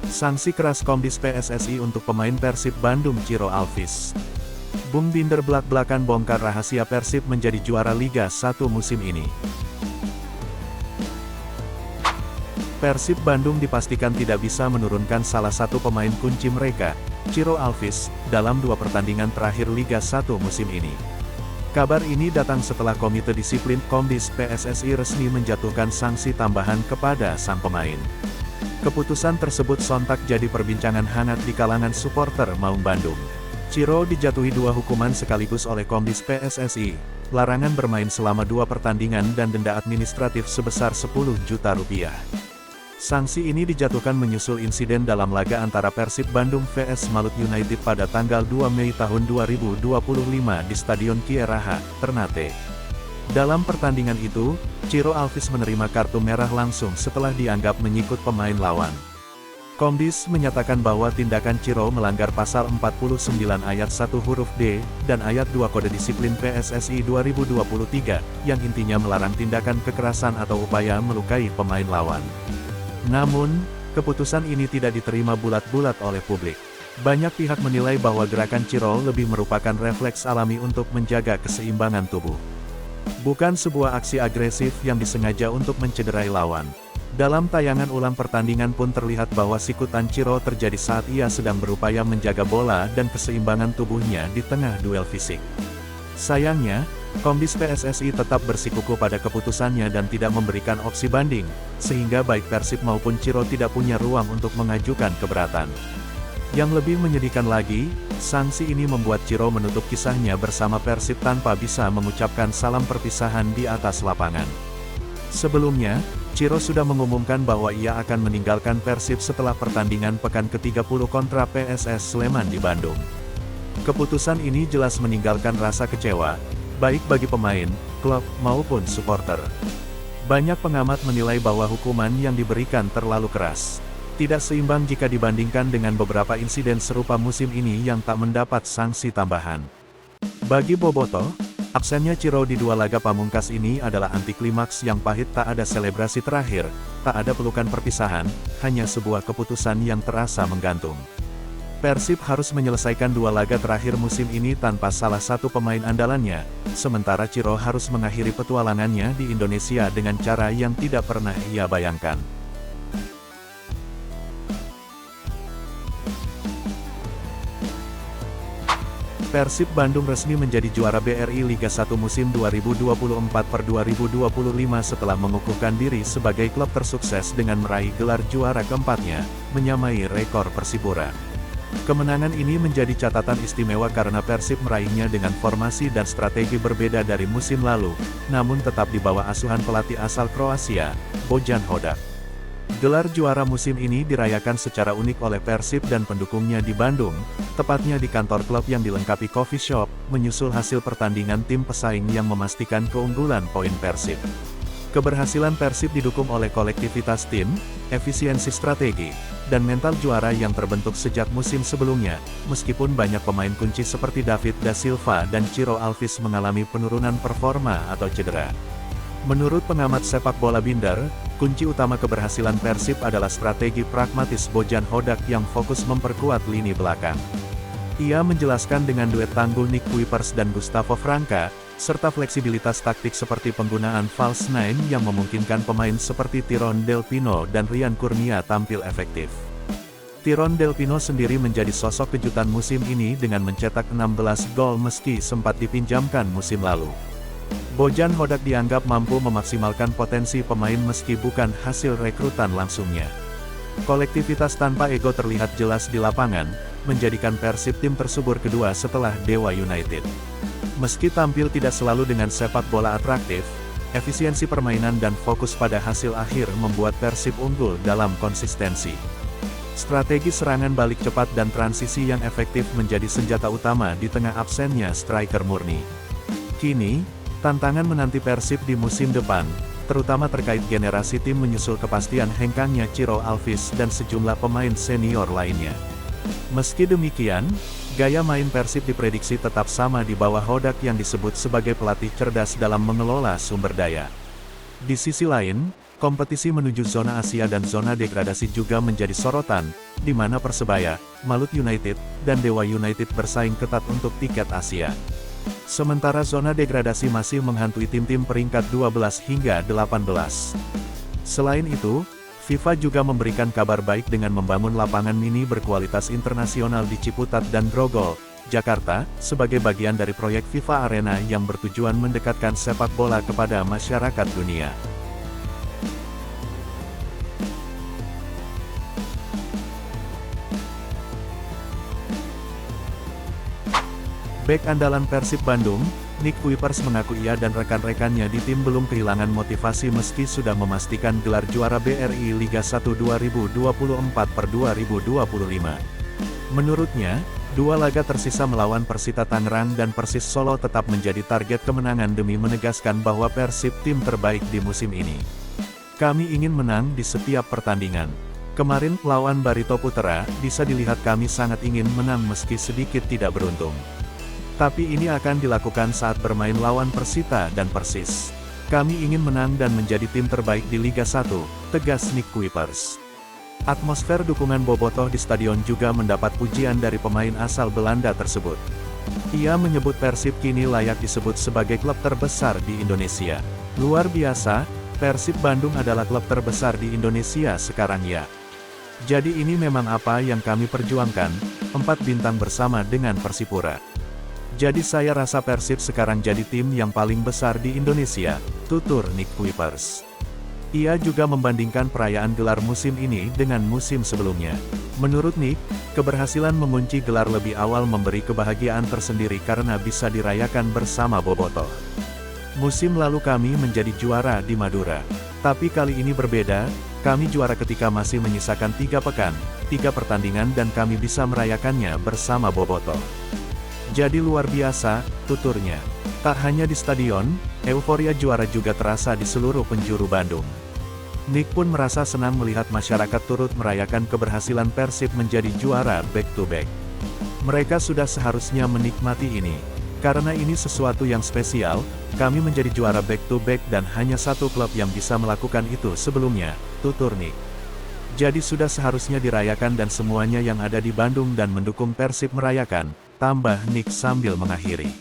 Sanksi keras Komdis PSSI untuk pemain Persib Bandung Ciro Alvis. Bung Binder belak-belakan bongkar rahasia Persib menjadi juara Liga 1 musim ini. Persib Bandung dipastikan tidak bisa menurunkan salah satu pemain kunci mereka, Ciro Alvis, dalam 2 pertandingan terakhir Liga 1 musim ini. Kabar ini datang setelah Komite Disiplin Komdis PSSI resmi menjatuhkan sanksi tambahan kepada sang pemain. Keputusan tersebut sontak jadi perbincangan hangat di kalangan supporter Maung Bandung. Ciro dijatuhi 2 hukuman sekaligus oleh Komdis PSSI, larangan bermain selama 2 pertandingan dan denda administratif sebesar 10 juta rupiah. Sanksi ini dijatuhkan menyusul insiden dalam laga antara Persib Bandung vs Malut United pada tanggal 2 Mei tahun 2025 di Stadion Kieraha, Ternate. Dalam pertandingan itu, Ciro Alvis menerima kartu merah langsung setelah dianggap menyikut pemain lawan. Komdis menyatakan bahwa tindakan Ciro melanggar pasal 49 ayat 1 huruf D, dan ayat 2 Kode Disiplin PSSI 2023, yang intinya melarang tindakan kekerasan atau upaya melukai pemain lawan. Namun, keputusan ini tidak diterima bulat-bulat oleh publik. Banyak pihak menilai bahwa gerakan Ciro lebih merupakan refleks alami untuk menjaga keseimbangan tubuh. Bukan sebuah aksi agresif yang disengaja untuk mencederai lawan. Dalam tayangan ulang pertandingan pun terlihat bahwa sikutan Ciro terjadi saat ia sedang berupaya menjaga bola dan keseimbangan tubuhnya di tengah duel fisik. Sayangnya, Komdis PSSI tetap bersikukuh pada keputusannya dan tidak memberikan opsi banding, sehingga baik Persib maupun Ciro tidak punya ruang untuk mengajukan keberatan. Yang lebih menyedihkan lagi, sanksi ini membuat Ciro menutup kisahnya bersama Persib tanpa bisa mengucapkan salam perpisahan di atas lapangan. Sebelumnya, Ciro sudah mengumumkan bahwa ia akan meninggalkan Persib setelah pertandingan pekan ke-30 kontra PSS Sleman di Bandung. Keputusan ini jelas meninggalkan rasa kecewa, baik bagi pemain, klub, maupun supporter. Banyak pengamat menilai bahwa hukuman yang diberikan terlalu keras. Tidak seimbang jika dibandingkan dengan beberapa insiden serupa musim ini yang tak mendapat sanksi tambahan. Bagi Bobotoh, absennya Ciro di 2 laga pamungkas ini adalah antiklimaks yang pahit. Tak ada selebrasi terakhir, tak ada pelukan perpisahan, hanya sebuah keputusan yang terasa menggantung. Persib harus menyelesaikan 2 laga terakhir musim ini tanpa salah satu pemain andalannya, sementara Ciro harus mengakhiri petualangannya di Indonesia dengan cara yang tidak pernah ia bayangkan. Persib Bandung resmi menjadi juara BRI Liga 1 musim 2024-2025 setelah mengukuhkan diri sebagai klub tersukses dengan meraih gelar juara keempatnya, menyamai rekor Persipura. Kemenangan ini menjadi catatan istimewa karena Persib meraihnya dengan formasi dan strategi berbeda dari musim lalu, namun tetap di bawah asuhan pelatih asal Kroasia, Bojan Hodak. Gelar juara musim ini dirayakan secara unik oleh Persib dan pendukungnya di Bandung, tepatnya di kantor klub yang dilengkapi coffee shop, menyusul hasil pertandingan tim pesaing yang memastikan keunggulan poin Persib. Keberhasilan Persib didukung oleh kolektivitas tim, efisiensi strategi, dan mental juara yang terbentuk sejak musim sebelumnya, meskipun banyak pemain kunci seperti David da Silva dan Ciro Alvis mengalami penurunan performa atau cedera. Menurut pengamat sepak bola Binder, kunci utama keberhasilan Persib adalah strategi pragmatis Bojan Hodak yang fokus memperkuat lini belakang. Ia menjelaskan dengan duet tanggul Nick Kuipers dan Gustavo Franca, serta fleksibilitas taktik seperti penggunaan false nine yang memungkinkan pemain seperti Tyrone Del Pino dan Ryan Kurnia tampil efektif. Tyrone Del Pino sendiri menjadi sosok kejutan musim ini dengan mencetak 16 gol meski sempat dipinjamkan musim lalu. Bojan Hodak dianggap mampu memaksimalkan potensi pemain meski bukan hasil rekrutan langsungnya. Kolektivitas tanpa ego terlihat jelas di lapangan, menjadikan Persib tim tersubur kedua setelah Dewa United. Meski tampil tidak selalu dengan sepak bola atraktif, efisiensi permainan dan fokus pada hasil akhir membuat Persib unggul dalam konsistensi. Strategi serangan balik cepat dan transisi yang efektif menjadi senjata utama di tengah absennya striker murni. Kini, tantangan menanti Persib di musim depan, terutama terkait generasi tim menyusul kepastian hengkangnya Ciro Alvis dan sejumlah pemain senior lainnya. Meski demikian, gaya main Persib diprediksi tetap sama di bawah Hodak yang disebut sebagai pelatih cerdas dalam mengelola sumber daya. Di sisi lain, Kompetisi menuju zona Asia dan zona degradasi juga menjadi sorotan, di mana Persebaya, Malut United, dan Dewa United bersaing ketat untuk tiket Asia. Sementara zona degradasi masih menghantui tim-tim peringkat 12 hingga 18. Selain itu, FIFA juga memberikan kabar baik dengan membangun lapangan mini berkualitas internasional di Ciputat dan Grogol, Jakarta, sebagai bagian dari proyek FIFA Arena yang bertujuan mendekatkan sepak bola kepada masyarakat dunia. Bek andalan Persib Bandung, Nick Kuipers mengaku ia dan rekan-rekannya di tim belum kehilangan motivasi meski sudah memastikan gelar juara BRI Liga 1 2024/2025. Menurutnya, dua laga tersisa melawan Persita Tangerang dan Persis Solo tetap menjadi target kemenangan demi menegaskan bahwa Persib tim terbaik di musim ini. Kami ingin menang di setiap pertandingan. Kemarin lawan Barito Putra, bisa dilihat kami sangat ingin menang meski sedikit tidak beruntung. Tapi ini akan dilakukan saat bermain lawan Persita dan Persis. Kami ingin menang dan menjadi tim terbaik di Liga 1, tegas Nick Kuipers. Atmosfer dukungan bobotoh di stadion juga mendapat pujian dari pemain asal Belanda tersebut. Ia menyebut Persib kini layak disebut sebagai klub terbesar di Indonesia. Luar biasa, Persib Bandung adalah klub terbesar di Indonesia sekarang ya. Jadi ini memang apa yang kami perjuangkan, 4 bintang bersama dengan Persipura. Jadi saya rasa Persib sekarang jadi tim yang paling besar di Indonesia, tutur Nick Kuipers. Ia juga membandingkan perayaan gelar musim ini dengan musim sebelumnya. Menurut Nick, keberhasilan mengunci gelar lebih awal memberi kebahagiaan tersendiri karena bisa dirayakan bersama bobotoh. Musim lalu kami menjadi juara di Madura. Tapi kali ini berbeda, kami juara ketika masih menyisakan 3 pekan, 3 pertandingan dan kami bisa merayakannya bersama bobotoh. Jadi luar biasa, tuturnya. Tak hanya di stadion, euforia juara juga terasa di seluruh penjuru Bandung. Nick pun merasa senang melihat masyarakat turut merayakan keberhasilan Persib menjadi juara back-to-back. Mereka sudah seharusnya menikmati ini. Karena ini sesuatu yang spesial, kami menjadi juara back-to-back dan hanya satu klub yang bisa melakukan itu sebelumnya, tutur Nick. Jadi sudah seharusnya dirayakan dan semuanya yang ada di Bandung dan mendukung Persib merayakan, tambah Nick sambil mengakhiri.